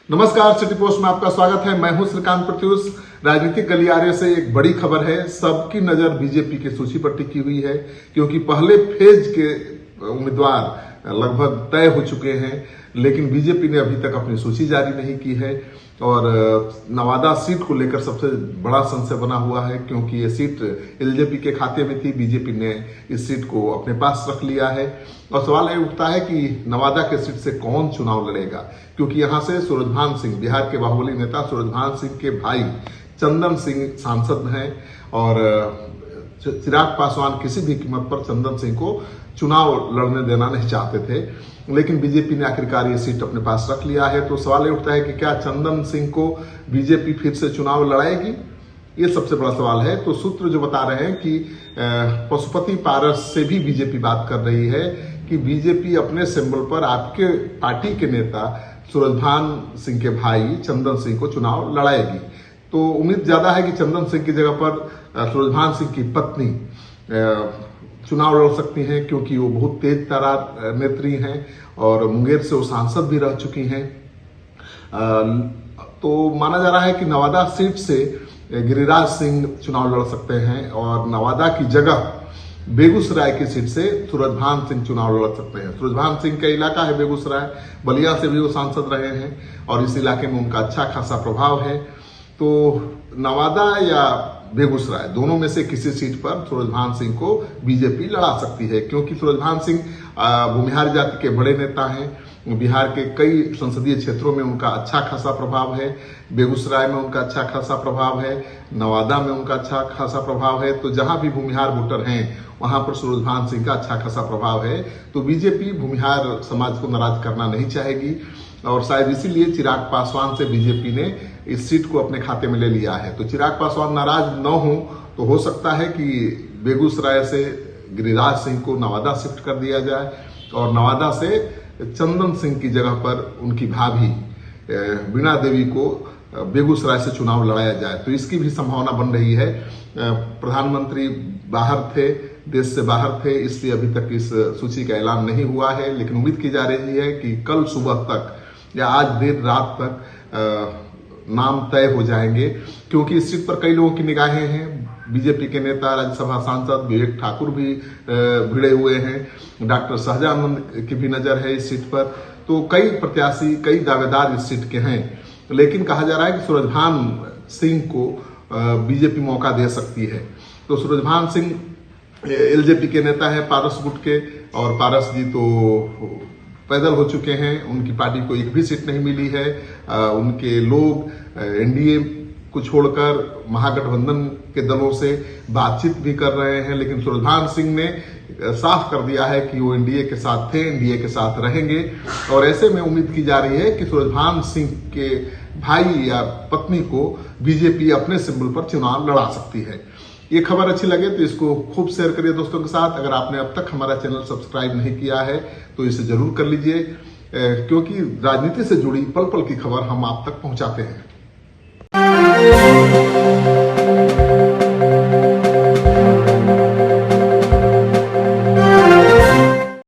नमस्कार, city post में आपका स्वागत है। मैं हूं श्रीकांत प्रत्युष। राजनीतिक गलियारे से एक बड़ी खबर है। सबकी नजर बीजेपी की सूची पर टिकी हुई है क्योंकि पहले फेज के उम्मीदवार लगभग तय हो चुके हैं, लेकिन बीजेपी ने अभी तक अपनी सूची जारी नहीं की है। और नवादा सीट को लेकर सबसे बड़ा संशय बना हुआ है क्योंकि ये सीट एलजेपी के खाते में थी। बीजेपी ने इस सीट को अपने पास रख लिया है और सवाल ये उठता है कि नवादा के सीट से कौन चुनाव लड़ेगा, क्योंकि यहां से सूरजभान सिंह, बिहार के बाहुबली नेता सूरजभान सिंह के भाई चंदन सिंह सांसद हैं और चिराग पासवान किसी भी कीमत पर चंदन सिंह को चुनाव लड़ने देना नहीं चाहते थे, लेकिन बीजेपी ने आखिरकार ये सीट अपने पास रख लिया है। तो सवाल ये उठता है कि क्या चंदन सिंह को बीजेपी फिर से चुनाव लड़ाएगी, ये सबसे बड़ा सवाल है। तो सूत्र जो बता रहे हैं कि पशुपति पारस से भी बीजेपी बात कर रही है कि बीजेपी अपने सिंबल पर आपके पार्टी के नेता सूरजभान सिंह के भाई चंदन सिंह को चुनाव लड़ाएगी। तो उम्मीद ज्यादा है कि चंदन सिंह की जगह पर सूरजभान सिंह की पत्नी चुनाव लड़ सकती हैं, क्योंकि वो बहुत तेज तर्रार नेत्री हैं और मुंगेर से वो सांसद भी रह चुकी हैं। तो माना जा रहा है कि नवादा सीट से गिरिराज सिंह चुनाव लड़ सकते हैं और नवादा की जगह बेगूसराय की सीट से सूरजभान सिंह चुनाव लड़ सकते हैं। सूरजभान सिंह का इलाका है बेगूसराय, बलिया से भी वो सांसद रहे हैं और इस इलाके में उनका अच्छा खासा प्रभाव है। तो नवादा या बेगूसराय दोनों में से किसी सीट पर सूरजभान सिंह को बीजेपी लड़ा सकती है, क्योंकि सूरजभान सिंह भूमिहार जाति के बड़े नेता हैं। बिहार के कई संसदीय क्षेत्रों में उनका अच्छा खासा प्रभाव है, बेगूसराय में उनका अच्छा खासा प्रभाव है, नवादा में उनका अच्छा खासा प्रभाव है। तो जहां भी भूमिहार वोटर हैं वहां पर सूरजभान सिंह का अच्छा खासा प्रभाव है। तो बीजेपी भूमिहार समाज को नाराज करना नहीं चाहेगी और शायद इसीलिए चिराग पासवान से बीजेपी ने इस सीट को अपने खाते में ले लिया है। तो चिराग पासवान नाराज न हो तो हो सकता है कि बेगूसराय से गिरिराज सिंह को नवादा शिफ्ट कर दिया जाए और नवादा से चंदन सिंह की जगह पर उनकी भाभी वीणा देवी को बेगूसराय से चुनाव लड़ाया जाए। तो इसकी भी संभावना बन रही है। प्रधानमंत्री बाहर थे, देश से बाहर थे, इसलिए अभी तक इस सूची का ऐलान नहीं हुआ है, लेकिन उम्मीद की जा रही है कि कल सुबह तक या आज देर रात तक नाम तय हो जाएंगे, क्योंकि इस सीट पर कई लोगों की निगाहें हैं। बीजेपी के नेता राज्यसभा सांसद विवेक ठाकुर भी भिड़े हुए हैं, डॉक्टर शाहजहां की भी नजर है इस सीट पर। तो कई प्रत्याशी, कई दावेदार इस सीट के हैं, लेकिन कहा जा रहा है कि सूरजभान सिंह को बीजेपी मौका दे सकती है। तो सूरजभान सिंह एलजेपी के नेता है पारस गुट के, और पारस जी तो पैदल हो चुके हैं, उनकी पार्टी को एक भी सीट नहीं मिली है। उनके लोग एनडीए को छोड़कर महागठबंधन के दलों से बातचीत भी कर रहे हैं, लेकिन सूरजभान सिंह ने साफ कर दिया है कि वो एनडीए के साथ थे, एनडीए के साथ रहेंगे। और ऐसे में उम्मीद की जा रही है कि सूरजभान सिंह के भाई या पत्नी को बीजेपी अपने सिंबल पर चुनाव लड़ा सकती है। ये खबर अच्छी लगे तो इसको खूब शेयर करिए दोस्तों के साथ। अगर आपने अब तक हमारा चैनल सब्सक्राइब नहीं किया है तो इसे जरूर कर लीजिए, क्योंकि राजनीति से जुड़ी पल पल की खबर हम आप तक पहुंचाते हैं।